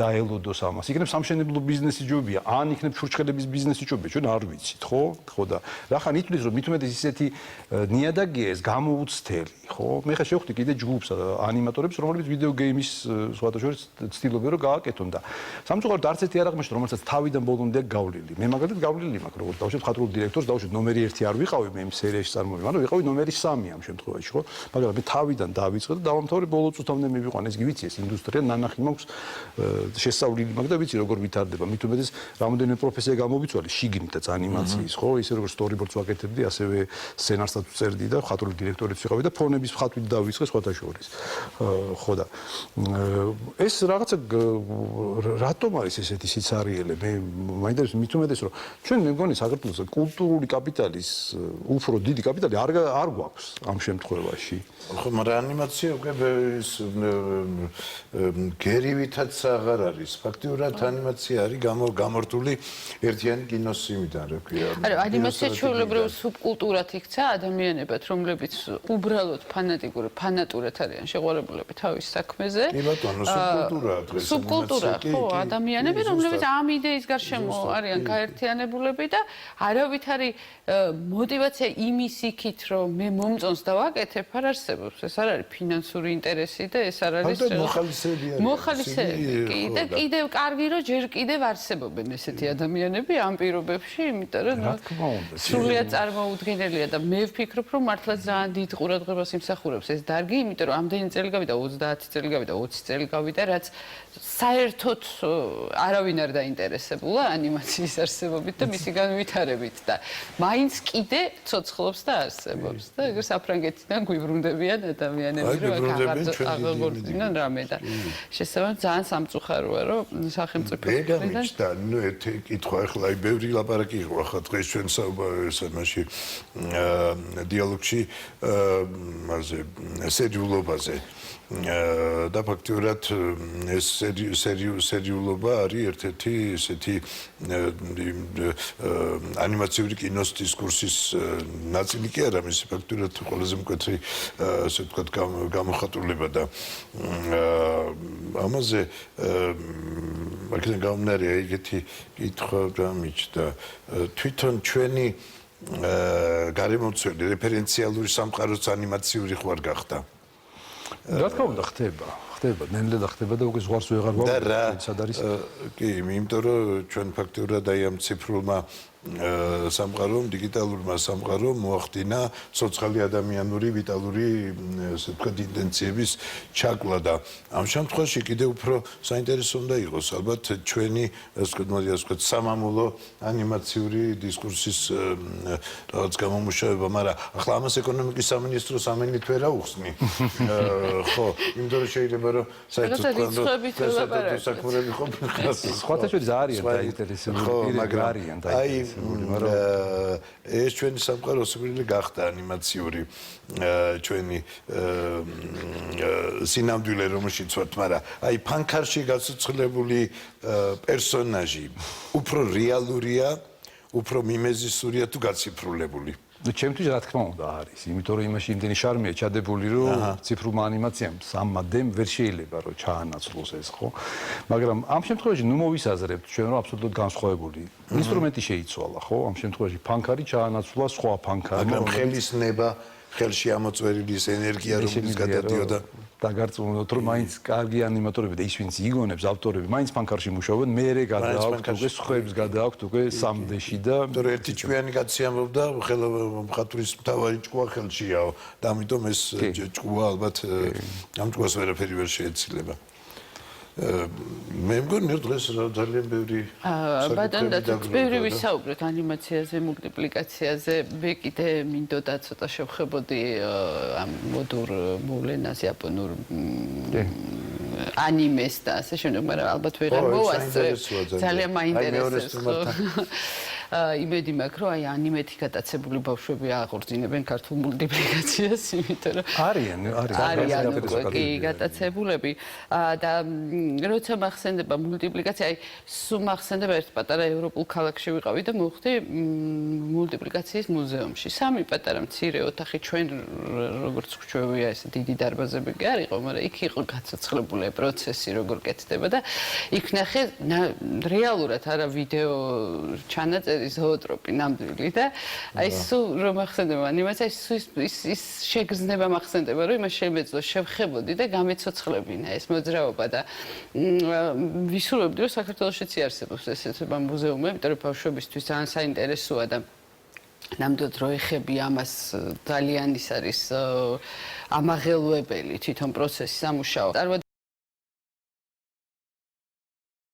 დაელოდოს ამას. იქნებ სამშენებლო ბიზნესი ჯობია, ან იქნებ ჩურჩხელების ბიზნესი ჯობია, ჩვენ არ ვიცით, ხო? ხო და რახან ითვლის, რომ მithumetes ისეთი ნიადაგია ეს გამოუცდელი, ხო? მე ხა შევხვდი კიდე ჯგუფს ანიმატორებს, რომლებიც ვიდეო გეიმის სხვათა შორის ცდილობენ რომ გააკეთონ და სამწუხაროდ არც ერთი არ აღმოჩნდა, რომელსაც თავიდან ბოლომდე გავლილი. მე მაგალითად გავლილი მაქვს, როგორც დავუშვით მხატვრულ დირექტორს, დავუშვით ნომერი 1 არ ვიყავი მე იმ სერიაში წარმოვიდი, მაგრამ ვიყავი ნომერი 3 ამ შემთხვევაში, ხო? მაგრამ მე თავიდან დავიწყე და დავამთავრე ბოლო წუთამდე მივიყვანე, ეს კი ვიცი, ეს ინდუსტრია ნანახი მაქვს შესწავლილი მაქვს და ვიცი როგორ ვითარდება. მით უმეტეს რამოდენიმე პროფესია გამოვიცვალე შიგნითაც ანიმაციის, ხო? ისე როგორც storyboards ვაკეთებდი, ასევე სცენარსაც ვწერდი და მხატვრული დირექტორიც ვიყავი და ფონების მხატვრით დავიწყე სხვათა შორის. ხო და ეს რაღაცა რატომ არის ესეთი სიცარიელე? მე მაინტერესებს მით უმეტეს რომ ჩვენ მე მგონი საქართველოს კულტურული კაპიტალის უფრო დიდი კაპიტალი არ გვაქვს ამ შემთხვევაში. ხო, მაგრამ ანიმაცია უკვე ის გერივითაც აღარ არის. ფაქტიურად ანიმაცია არის გამორთული ერთიანი კინოს იმიდან, რა ქვია. არა, ანიმაცია ჩვეულებრივ სუბკულტურად იქცა ადამიანებად, რომლებიც უბრალოდ ფანატურად არიან შეყვარებულები თავის საქმეზე. კი ბატონო, სუბკულტურაა დღეს. სუბკულტურა, ხო, ადამიანები, რომლებიც ამ იდეის გარშემო არიან გაერთიანებულები და არავით არის мотиваცია იმის იქით, რომ მე მომწონს და ვაკეთებ, არ არსებობს. ეს არ არის ფინანსური ინტერესი და ეს არ არის მოხალისეები. და კიდევ კარგი რომ ჯერ კიდევ არსებობენ ესეთი ადამიანები ამ პირობებში, იმიტომ რომ სრულიად წარმოუდგენელია და მე ვფიქრობ, რომ მართლაც ძალიან დიდ ყურადღებას იმსახურებს ეს დარგი, იმიტომ რომ ამდენი წელი გავიდა, 30 წელი გავიდა, 20 წელი გავიდა, რაც საერთოდ არავინ არ დაინტერესებულა ანიმაციის არსებობით და მისი განვითარებით და მაინც კიდე ცოცხლობს და არსებობს და ეგრე საფრანგეთიდან გვიბრუნდებიან ადამიანები, რომ აღარ რამე და შესაბამისად ძალიან სამწუხაროა, რომ სახელმწიფო მხრიდან და ნუ ერთი კითხვა ახლა აი ბევრი ლაპარაკი იყო ახლა დღეს ჩვენ სამაში დიალოგში მასე სერიულობაზე და ფაქტიურად ეს სერიულობა არის ერთ-ერთი ესეთი ანიმაციური კინოს დისკურსის ნაწილი კი არა, მისი ფაქტიურად ყველაზე მკვეთრი ასე ვთქვათ გამოხატულება და ამაზე აქედან გამომდინარე ეგეთი კითხვა დამიჩნდა თვითონ ჩვენი გარემოცველი რეფერენციალური სამყაროც ανიმაციური ხوار გახდა. რა თქმა უნდა ხდება ნელ-ნელა ხდება და უკვე ზღვარს ვეღარ გვაქვს სად არის კი იმიტომ რომ ჩვენ ფაქტიურად აი ამ ციფრულმა სამყარომ დიგიტალურმა სამყარომ მოახდინა სოციალური ადამიანური ვიტალური ასე ვთქვათ ინტენციების ჩაკლა და ამ შემთხვევაში კიდევ უფრო საინტერესო უნდა იყოს ალბათ ჩვენი ასე ვთქვათ სამამულო ანიმაციური დისკურსის რაღაც გამომუშავება, მაგრამ ახლა ამას ეკონომიკის სამინისტროს ამენით ვერ აუხსნი. ხო, იმიტომ რომ შეიძლება რომ საერთოდ საქმეები ყოფილიყო. სხვათა შორის არიან დაინტერესებული პირები არიან დაინტერესებული. ეს ჩვენი სამყარო სრული გახდა ანიმაციური ჩვენი სინამდვილე რომელშიც ვართ, მაგრამ აი ფანქარში გაცოცხლებული პერსონაჟი უფრო რეალურია, უფრო მიმეზისურია თუ გაციფრულებული. ჩემთვის რა თქმა უნდა არის, იმიტომ რომ იმაში იმდენი შარმია ჩადებული, რომ ციფრულმა ანიმაციამ სამადემ ვერ შეიძლება რომ ჩაანაცვლოს ეს, ხო? მაგრამ ამ შემთხვევაში ნუ მოვისაზრებთ ჩვენ რომ აბსოლუტურად განსხვავებული ინსტრუმენტი შეიცვალა, ხო? ამ შემთხვევაში ფანქარი ჩაანაცვლა სხვა ფანქარი, მაგრამ ხელისნება, ხელში ამოწვერილი ეს ენერგია რომელიც გადადიოდა დაგარწმუნოთ რომ მაინც კარგი ანიმატორები და ის ვინც იგონებს ავტორები მაინც ფანქარში მუშაობენ, მეერე გადააქვთ უკვე სხვებს გადააქვთ უკვე 3D-ში და იმიტომ რომ ერთი ჭკვიანი კაცი ამბობდა ხელა მხატვრის მთავარი ჭკუა ხელშიაო და ამიტომ ეს ჭკუა ალბათ ამ ჭკუას ვერაფერი ვერ შეეცილება. მე მგონი დღეს ძალიან ბევრი ბატონო ბევრი ვისაუბრეთ ანიმაციაზე, მულტიპლიკაციაზე. მე კიდე მინდოდა ცოტა შევხებოდი ამ მოდურ მოვლენას იაპონურ ანიმეს და ასე შემდეგ, მაგრამ ალბათ ვეღარ მოვასწრებ. ძალიან მაინტერესებს. იმედი მაქვს, რომ აი ანიმეთი გატაცებული ბავშვები აღორძინებენ ქართულ მულტიპლიკაციას, იმიტომ რომ არიან უკვე გატაცებულები და როცა მახსენდება მულტიპლიკაცია, აი სულ მახსენდება ერთ პატარა ევროპულ ქალაქში ვიყავი და მოვხდი მულტიპლიკაციის მუზეუმში. სამი პატარა მცირე ოთახი, ჩვენ როგორც გვჩვევია ეს დიდი დარბაზები კი არ იყო, მაგრამ იქ იყო გაცოცხლებული პროცესი როგორ კეთდება და იქ ნახე რეალურად არა ვიდეო ჩანაწერი არის ზოოტროპი ნამდვილი და აი სულ რომ ახსენდება ანიმაცია ის შეგრძნება მახსენდება რომ იმას შემეძლო შევხებოდი და გამეცოცხლებინა ეს მოძრაობა და ვისურვებდი რომ საქართველოშიც იარსებობს ესეთი მუზეუმი იმიტომ რომ ბავშვებისთვის ძალიან საინტერესოა და ნამდვილად რო ეხები ამას ძალიან ის არის ამაღელვებელი თვითონ პროცესი სამუშაო.